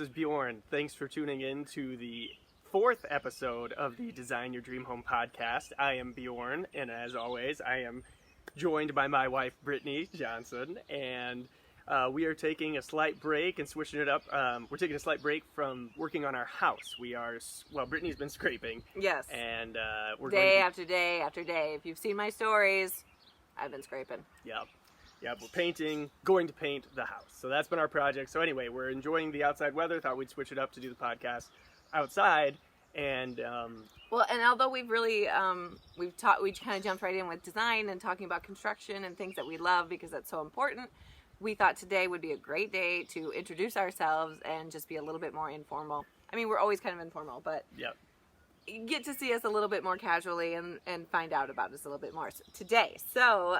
is Bjorn. Thanks for tuning in to the 4th episode of the Design Your Dream Home podcast. I am Bjorn, and as always, I am joined by my wife, Britney Johnson, and we are taking a slight break and switching it up. We're taking a slight break from working on our house. Brittany's been scraping. Yes. And we're day after day after day. If you've seen my stories, I've been scraping. Yep. Yeah, we're going to paint the house. So that's been our project. So anyway, we're enjoying the outside weather. Thought we'd switch it up to do the podcast outside. And and although we've really we kind of jumped right in with design and talking about construction and things that we love because that's so important. We thought today would be a great day to introduce ourselves and just be a little bit more informal. I mean, we're always kind of informal, but yep. Get to see us a little bit more casually and find out about us a little bit more today. So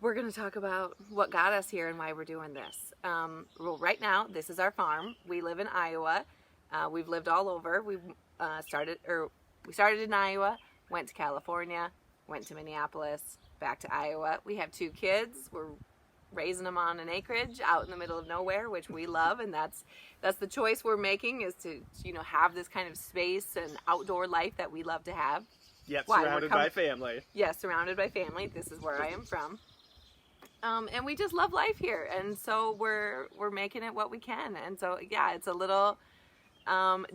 we're going to talk about what got us here and why we're doing this. Well, right now, this is our farm. We live in Iowa. We've lived all over. We started in Iowa, went to California, went to Minneapolis, back to Iowa. We have 2 kids. We're raising them on an acreage out in the middle of nowhere, which we love, and that's the choice we're making, is to have this kind of space and outdoor life that we love to have. Yep, surrounded by family. Yes, surrounded by family. This is where I am from. And we just love life here, and so we're making it what we can. And so yeah, it's a little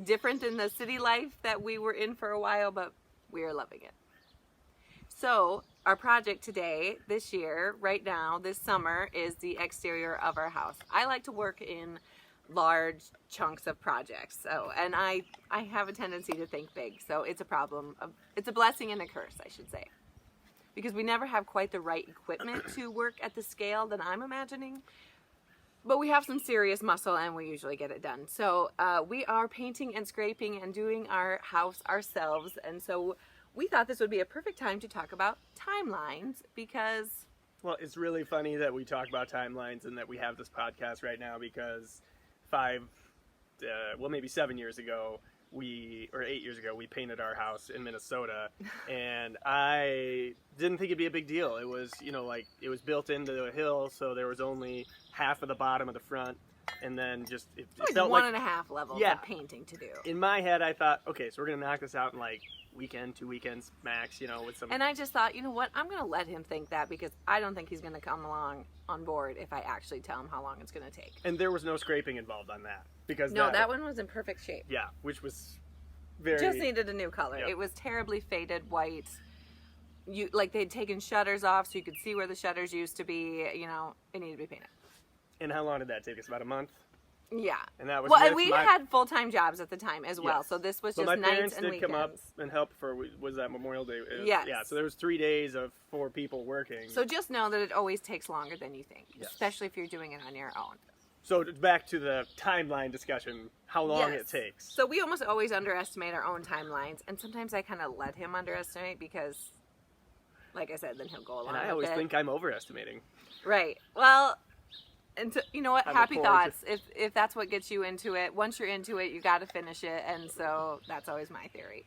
different than the city life that we were in for a while, but we are loving it. So our project today, this year, right now, this summer, is the exterior of our house. I like to work in large chunks of projects, and I have a tendency to think big, so it's a problem. It's a blessing and a curse, I should say, because we never have quite the right equipment to work at the scale that I'm imagining. But we have some serious muscle, and we usually get it done. So we are painting and scraping and doing our house ourselves, and so we thought this would be a perfect time to talk about timelines because... Well, it's really funny that we talk about timelines and that we have this podcast right now because maybe 7 years ago, 8 years ago, we painted our house in Minnesota, and I didn't think it'd be a big deal. It was, it was built into a hill, so there was only half of the bottom of the front, and then just it felt like 1.5 levels of painting to do. In my head, I thought, okay, so we're gonna knock this out in like weekend, 2 weekends max, with some. And I just thought, you know what, I'm gonna let him think that because I don't think he's gonna come along on board if I actually tell him how long it's gonna take. And there was no scraping involved on that because that one was in perfect shape. Yeah, which was very just needed a new color. Yep. It was terribly faded white. They'd taken shutters off so you could see where the shutters used to be. It needed to be painted. And how long did that take us? About a month? Yeah. And that was and we had full-time jobs at the time as well, so this was just nights and weekends. My parents did come up and help was that Memorial Day? Yes. Yeah, so there was 3 days of 4 people working. So just know that it always takes longer than you think, especially if you're doing it on your own. So back to the timeline discussion, how long it takes. So we almost always underestimate our own timelines, and sometimes I kind of let him underestimate because, like I said, then he'll go along. And I always think I'm overestimating. Right. Well... And so, you know what? Happy thoughts. If that's what gets you into it, once you're into it, you got to finish it. And so that's always my theory.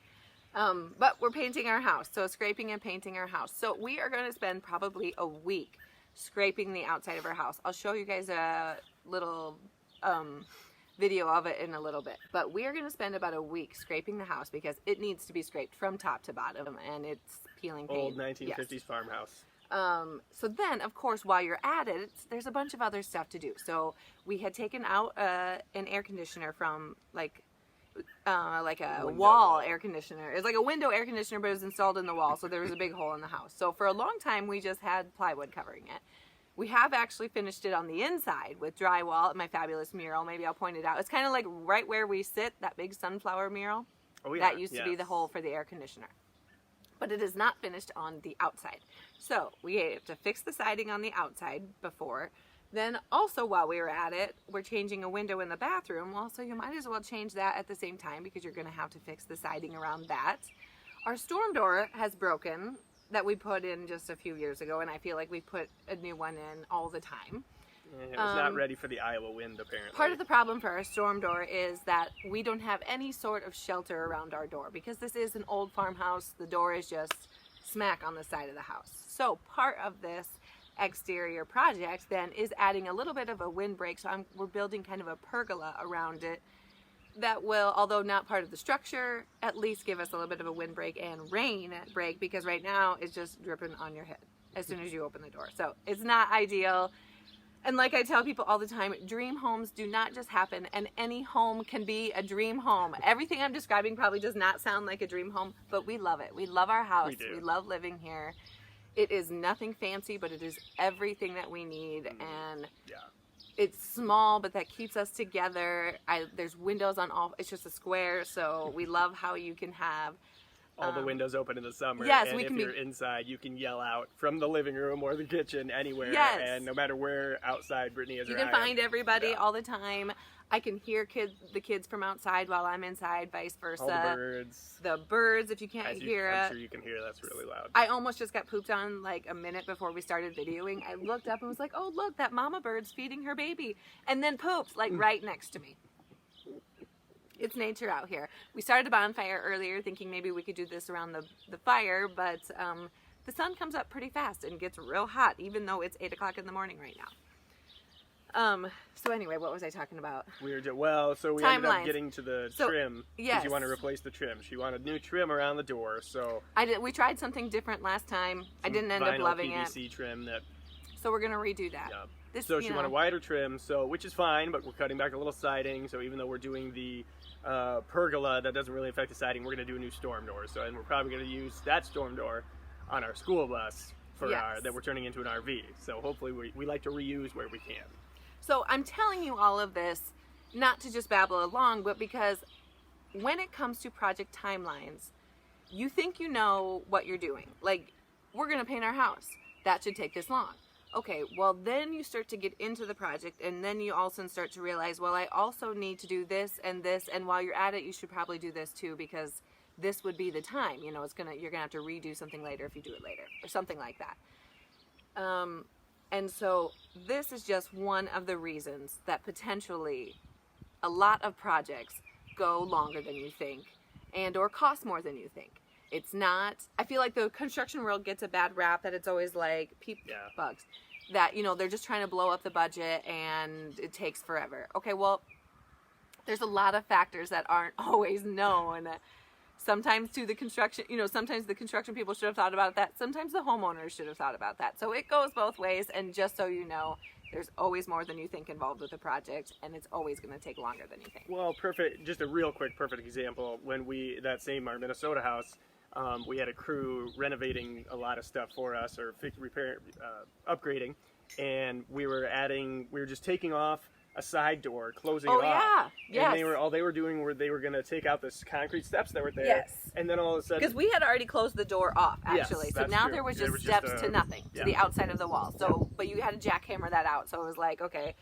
But we're painting our house. So scraping and painting our house. So we are going to spend probably a week scraping the outside of our house. I'll show you guys a little video of it in a little bit. But we are going to spend about a week scraping the house because it needs to be scraped from top to bottom. And it's peeling paint. Old 1950s farmhouse. So then, of course, while you're at it, there's a bunch of other stuff to do. So we had taken out an air conditioner from like a wall air conditioner. It's like a window air conditioner, but it was installed in the wall, so there was a big hole in the house. So for a long time, we just had plywood covering it. We have actually finished it on the inside with drywall, my fabulous mural. Maybe I'll point it out. It's kind of like right where we sit, that big sunflower mural. Oh, yeah. That used to be the hole for the air conditioner. But it is not finished on the outside. So we have to fix the siding on the outside before. Then also while we were at it, we're changing a window in the bathroom. Well, so you might as well change that at the same time because you're going to have to fix the siding around that. Our storm door has broken that we put in just a few years ago, and I feel like we put a new one in all the time. It was not ready for the Iowa wind, apparently. Part of the problem for our storm door is that we don't have any sort of shelter around our door. Because this is an old farmhouse, the door is just smack on the side of the house. So part of this exterior project then is adding a little bit of a windbreak. So we're building kind of a pergola around it that will, although not part of the structure, at least give us a little bit of a windbreak and rain break, because right now it's just dripping on your head as soon as you open the door. So it's not ideal. And like I tell people all the time, dream homes do not just happen, and any home can be a dream home. Everything I'm describing probably does not sound like a dream home, but we love it. We love our house. We love living here. It is nothing fancy, but it is everything that we need. And it's small, but that keeps us together. There's windows on all. It's just a square, so we love how you can have all the windows open in the summer. Yes, and if you're inside, you can yell out from the living room or the kitchen, anywhere. Yes. And no matter where outside Brittany is, you can find everybody all the time. I can hear the kids from outside while I'm inside, vice versa. All the birds. The birds, if you can't hear it. I'm sure you can hear that's really loud. I almost just got pooped on like a minute before we started videoing. I looked up and was like, oh, look, that mama bird's feeding her baby. And then pooped like right next to me. It's nature out here. We started a bonfire earlier thinking maybe we could do this around the fire, but the sun comes up pretty fast and gets real hot, even though it's 8 o'clock in the morning right now. So anyway, what was I talking about? We ended up getting to the trim. Yes. You want to replace the trim. She wanted new trim around the door, so. We tried something different last time. I didn't end up loving it. PVC trim that. So we're going to redo that. Yeah. So she wanted wider trim, which is fine, but we're cutting back a little siding, so even though we're doing the pergola, that doesn't really affect the siding, we're going to do a new storm door. So, and we're probably going to use that storm door on our school bus that we're turning into an RV. So hopefully we like to reuse where we can. So I'm telling you all of this, not to just babble along, but because when it comes to project timelines, you think you know what you're doing. Like, we're going to paint our house. That should take this long. Okay, well, then you start to get into the project, and then you also start to realize, well, I also need to do this, and while you're at it, you should probably do this too, because this would be the time. You know, you're gonna have to redo something later if you do it later, or something like that. And so this is just one of the reasons that potentially a lot of projects go longer than you think, or cost more than you think. It's not, I feel like the construction world gets a bad rap that it's always like bugs. That, you know, they're just trying to blow up the budget and it takes forever. Okay, well, there's a lot of factors that aren't always known. Sometimes the construction people should have thought about that. Sometimes the homeowners should have thought about that. So it goes both ways, and just so you know, there's always more than you think involved with the project, and it's always going to take longer than you think. Well, perfect example, when our Minnesota house, we had a crew renovating a lot of stuff for us, or upgrading, and we were just taking off a side door, closing it off. Yes. And they were going to take out the concrete steps that were there. Yes. And then all of a sudden, because we had already closed the door off, actually. Yes, so now true. there was just steps to nothing, to the outside of the wall. So, but you had to jackhammer that out. So it was like, okay.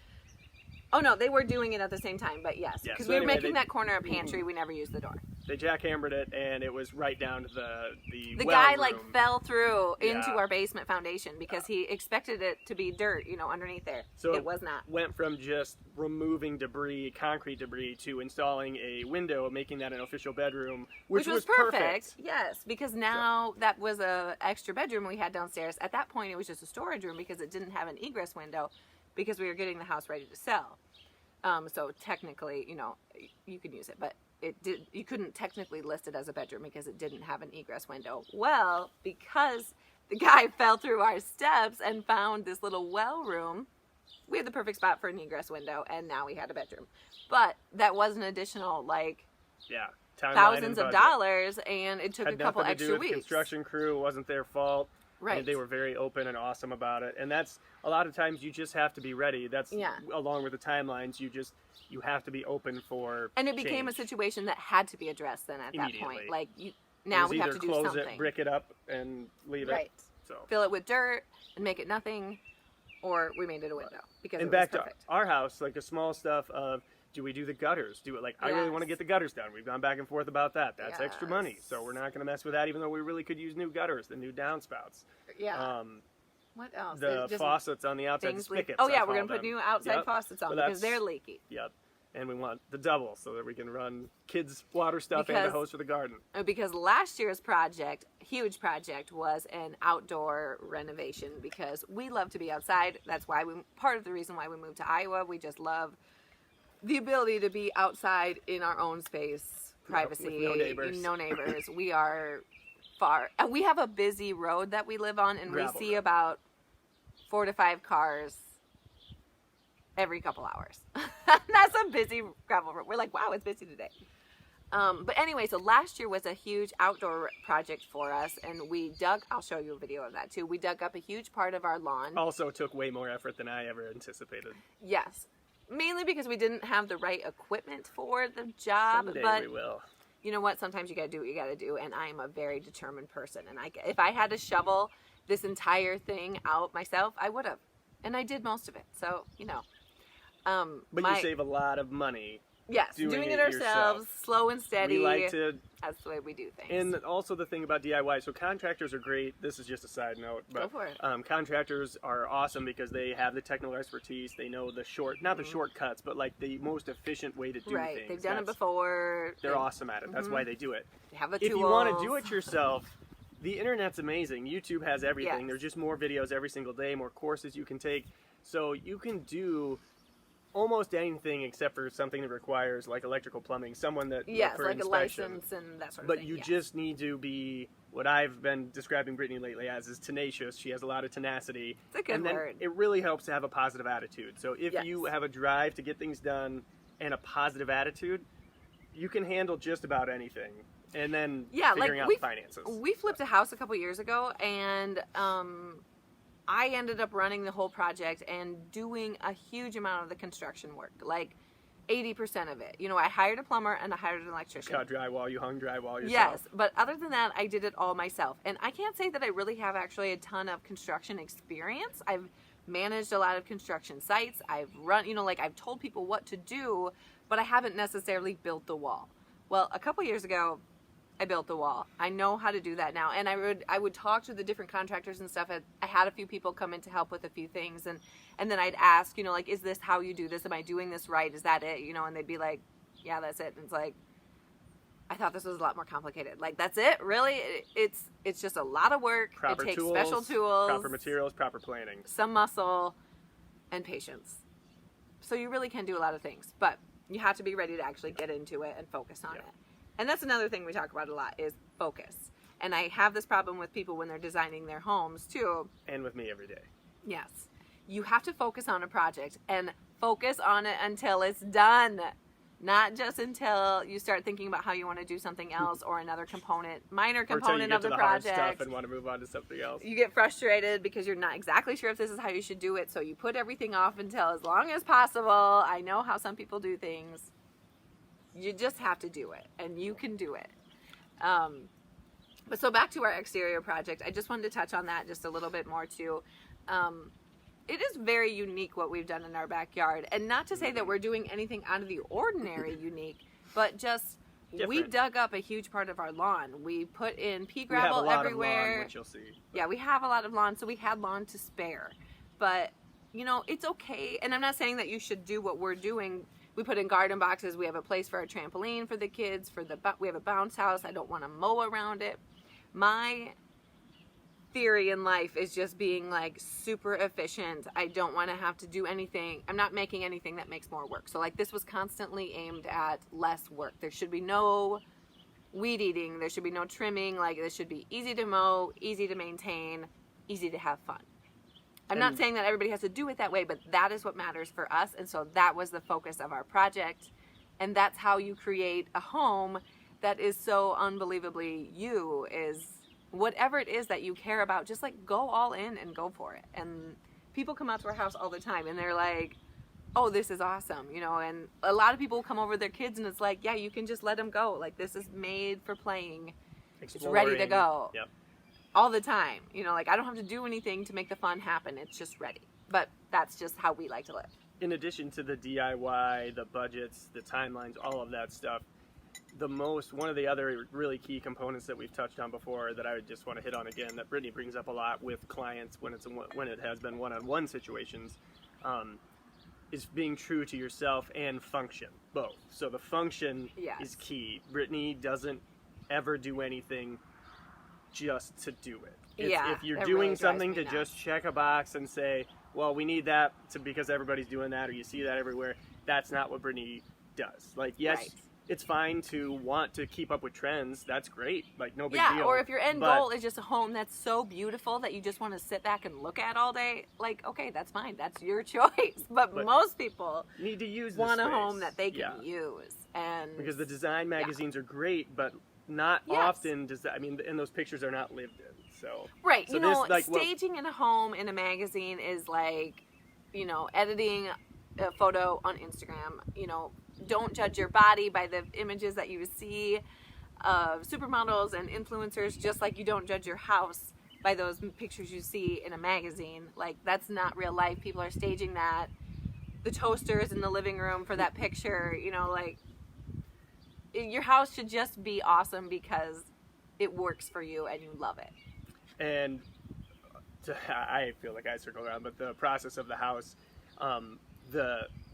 Oh no, they were doing it at the same time, but yes. Because we were making that corner a pantry, we never used the door. They jackhammered it, and it was right down to the guy room. like fell through into our basement foundation because he expected it to be dirt, underneath there. So it was not. Went from just removing concrete debris, to installing a window, making that an official bedroom, which was perfect. Yes, because now that was a extra bedroom we had downstairs. At that point, it was just a storage room because it didn't have an egress window, because we were getting the house ready to sell. So technically, you could use it, but you couldn't technically list it as a bedroom because it didn't have an egress window. Well, because the guy fell through our steps and found this little well room, we had the perfect spot for an egress window, and now we had a bedroom. But that was an additional, thousands of dollars, and it took a couple extra weeks. Construction crew, it wasn't their fault. Right. And they were very open and awesome about it. And that's, a lot of times you just have to be ready. That's, along with the timelines, you have to be open for And it became a situation that had to be addressed then at that point. Like, now we have to do something. Either close it, brick it up, and leave it. Right. So fill it with dirt and make it nothing, or we made it a window. Because and it was back perfect. to our house, like the small stuff of, do we do the gutters? I really want to get the gutters done. We've gone back and forth about that. That's extra money. So we're not going to mess with that, even though we really could use new gutters, the new downspouts. Yeah. What else? The faucets on the outside, the spigots. Oh, yeah, we're going to put new outside faucets on because they're leaky. Yep. and we want the double so that we can run kids' water stuff and a hose for the garden. Because last year's project, huge project, was an outdoor renovation because we love to be outside. That's why part of the reason why we moved to Iowa. We just love the ability to be outside in our own space, privacy, with no neighbors. No neighbors. We are far, and we have a busy road that we live on, and Gravel we see road. about 4 to 5 cars every couple hours. That's a busy gravel road. We're like, wow, it's busy today. But anyway, so last year was a huge outdoor project for us, and we dug, I'll show you a video of that too. We dug up a huge part of our lawn. Also took way more effort than I ever anticipated. Yes. Mainly because we didn't have the right equipment for the job. Someday but we will. you know what? Sometimes you gotta do what you gotta do, and I am a very determined person. And if I had to shovel this entire thing out myself, I would have. And I did most of it. So, you know. But you save a lot of money. Yes, doing it ourselves, slow and steady. We like to. That's the way we do things. And also the thing about DIY, so contractors are great. This is just a side note, but Go for it. Contractors are awesome because they have the technical expertise. They know the not the shortcuts, but like the most efficient way to do right. things. They've done it before. They're awesome at it. That's why they do it. They have the If tools. you want to do it yourself, the internet's amazing. YouTube has everything. Yes. There's just more videos every single day, more courses you can take. So you can do almost anything except for something that requires like electrical plumbing, someone that for like inspection. a license and that sort of But thing. you just need to be what I've been describing Britney lately as is tenacious. She has a lot of tenacity. It's a good and then word. it really helps to have a positive attitude. So if Yes. you have a drive to get things done and a positive attitude, you can handle just about anything. And then figuring out the finances. We flipped a house a couple years ago, and I ended up running the whole project and doing a huge amount of the construction work, like 80% of it. You know, I hired a plumber and I hired an electrician. You cut drywall, you hung drywall yourself. Yes, but other than that, I did it all myself. And I can't say that I really have actually a ton of construction experience. I've managed a lot of construction sites. I've run, you know, like I've told people what to do, but I haven't necessarily built the wall. Well, a couple years ago, I built the wall. I know how to do that now. And I would talk to the different contractors and stuff. I had a few people come in to help with a few things. And then I'd ask, you know, like, is this how you do this? Am I doing this right? Is that it? You know, and they'd be like, yeah, that's it. And it's like, I thought this was a lot more complicated. Like, that's it? Really? It's just a lot of work. Proper it takes tools, special tools. proper materials, proper planning. Some muscle and patience. So you really can do a lot of things. But you have to be ready to actually get into it and focus on it. And that's another thing we talk about a lot is focus. And I have this problem with people when they're designing their homes too. And with me every day. Yes. You have to focus on a project and focus on it until it's done. Not just until you start thinking about how you want to do something else or another minor component of the project. Hard stuff and want to move on to something else. You get frustrated because you're not exactly sure if this is how you should do it. So you put everything off until as long as possible. I know how some people do things. You just have to do it, and you can do it. But so back to our exterior project, I just wanted to touch on that just a little bit more too. It is very unique what we've done in our backyard, and not to say that we're doing anything out of the ordinary unique, but just different. We dug up a huge part of our lawn. We put in pea We have gravel a lot everywhere. of lawn, which you'll see. Yeah, we have a lot of lawn, so we had lawn to spare. But, you know, it's okay. And I'm not saying that you should do what we're doing. We put in garden boxes. We have a place for a trampoline for the kids. We have a bounce house. I don't want to mow around it. My theory in life is just being like super efficient. I don't want to have to do anything. I'm not making anything that makes more work. So like this was constantly aimed at less work. There should be no weed eating. There should be no trimming. Like this should be easy to mow, easy to maintain, easy to have fun. I'm not saying that everybody has to do it that way, but that is what matters for us. And so that was the focus of our project. And that's how you create a home that is so unbelievably you, is whatever it is that you care about, just like go all in and go for it. And people come out to our house all the time and they're like, oh, this is awesome, you know, and a lot of people will come over with their kids and it's like, yeah, you can just let them go. Like this is made for playing. It's ready to go. Yep. All the time, you know, like I don't have to do anything to make the fun happen. It's just ready. But that's just how we like to live. In addition to the DIY, the budgets, the timelines, all of that stuff, one of the other really key components that we've touched on before that I would just want to hit on again, that Brittany brings up a lot with clients when it has been one-on-one situations, is being true to yourself and function, both. So the function is key. Brittany doesn't ever do anything just to do it. If you're doing really something to nuts. just check a box and say, well, we need that because everybody's doing that, or you see that everywhere, that's not what Brittany does. Like, yes, Right. it's fine to want to keep up with trends. That's great. Like, no big Yeah, deal. or if your end goal is just a home that's so beautiful that you just want to sit back and look at all day, like, okay, that's fine. That's your choice. But most people need to use want the a space. home that they can use. And because the design magazines are great, but not often does that. I mean, and those pictures are not lived in. So right, so you know, this, like, staging in a home in a magazine is like, you know, editing a photo on Instagram. You know, don't judge your body by the images that you see of supermodels and influencers, just like you don't judge your house by those pictures you see in a magazine. Like, that's not real life. People are staging that. The toasters in the living room for that picture, you know, like, your house should just be awesome because it works for you and you love it. And I feel like I circle around, but the process of the house,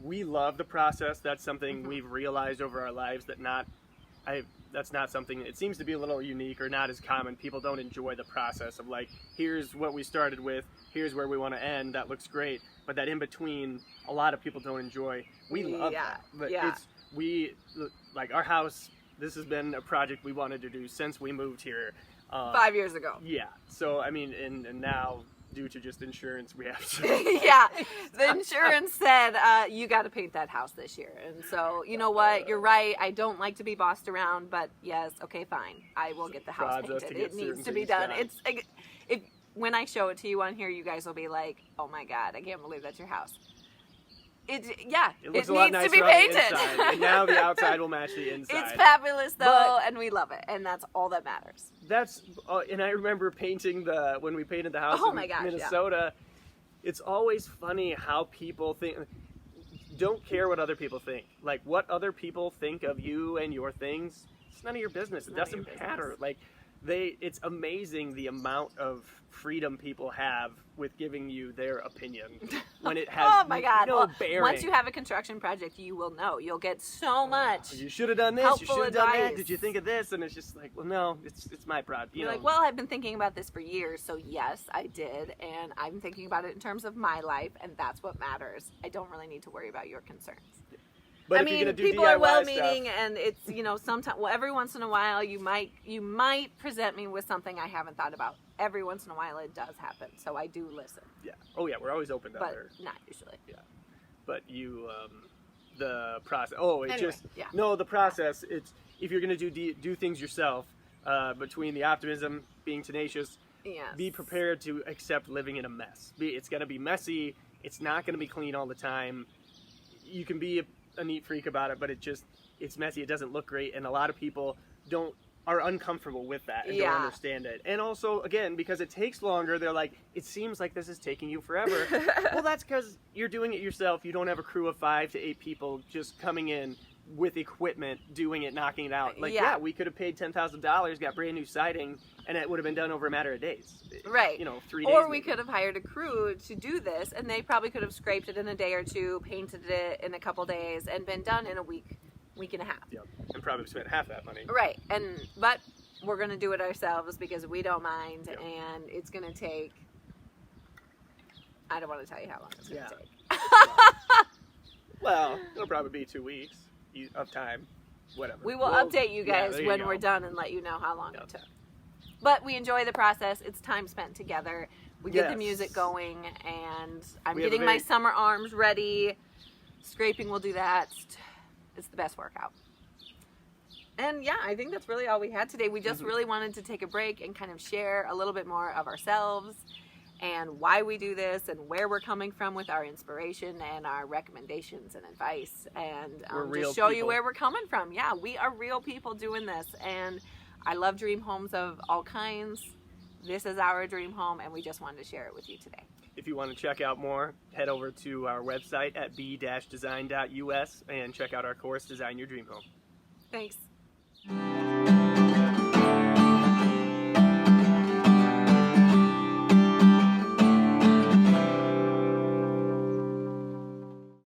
we love the process. That's something we've realized over our lives that's not something, it seems to be a little unique or not as common. People don't enjoy the process of, like, here's what we started with, here's where we want to end, that looks great. But that in between, a lot of people don't enjoy. We love that. But like, our house, this has been a project we wanted to do since we moved here. 5 years ago. Yeah. So, I mean, and now, due to just insurance, we have to. Yeah. The insurance said, you got to paint that house this year. And so, you know what? You're right. I don't like to be bossed around, but yes, okay, fine. I will get the house painted. It needs to be done. When I show it to you on here, you guys will be like, oh my God, I can't believe that's your house. It looks a lot needs to nicer be on the painted. inside, and now the outside will match the inside. It's fabulous though, and we love it, and that's all that matters. That's and I remember painting when we painted the house in Minnesota. Yeah. It's always funny how people think. Don't care what other people think. Like, what other people think of you and your things, it's none of your business. It doesn't matter. Like, it's amazing the amount of freedom people have with giving you their opinion when it has no bearing. Once you have a construction project, you will know. You'll get so much. You should have done this. You should have done that. Did you think of this? And it's just like, well, no, it's my project. You're like, well, I've been thinking about this for years, so yes, I did, and I'm thinking about it in terms of my life, and that's what matters. I don't really need to worry about your concerns. But I mean, people are well-meaning, and it's, you know, sometimes, well, every once in a while, you might present me with something I haven't thought about. Every once in a while, it does happen, so I do listen. Yeah. Oh, yeah, we're always open to other. But not usually. Yeah. But the process. Oh, the process. It's if you're gonna do things yourself, between the optimism, being tenacious, be prepared to accept living in a mess. It's gonna be messy. It's not gonna be clean all the time. You can be a neat freak about it, but it's messy. It doesn't look great, and a lot of people are uncomfortable with that and don't understand it. And also, again, because it takes longer, they're like, it seems like this is taking you forever. Well, that's because you're doing it yourself. You don't have a crew of 5 to 8 people just coming in with equipment, doing it, knocking it out. Like, we could have paid $10,000, got brand new siding, and it would have been done over a matter of days. Right. 3 days. Or we could have hired a crew to do this, and they probably could have scraped it in a day or two, painted it in a couple days, and been done in a week and a half. Yep. And probably spent half that money. Right. But we're going to do it ourselves because we don't mind, and it's going to take, I don't want to tell you how long it's going to take. Well, it'll probably be 2 weeks of time, whatever. We will update you guys when we're done and let you know how long it took. But we enjoy the process. It's time spent together. We get the music going, and I'm getting my summer arms ready. Scraping will do that. It's the best workout. And I think that's really all we had today. We just really wanted to take a break and kind of share a little bit more of ourselves and why we do this and where we're coming from with our inspiration and our recommendations and advice, and just show you where we're coming from. Yeah, we are real people doing this, and I love dream homes of all kinds. This is our dream home, and we just wanted to share it with you today. If you want to check out more, head over to our website at b-design.us and check out our course, Design Your Dream Home. Thanks.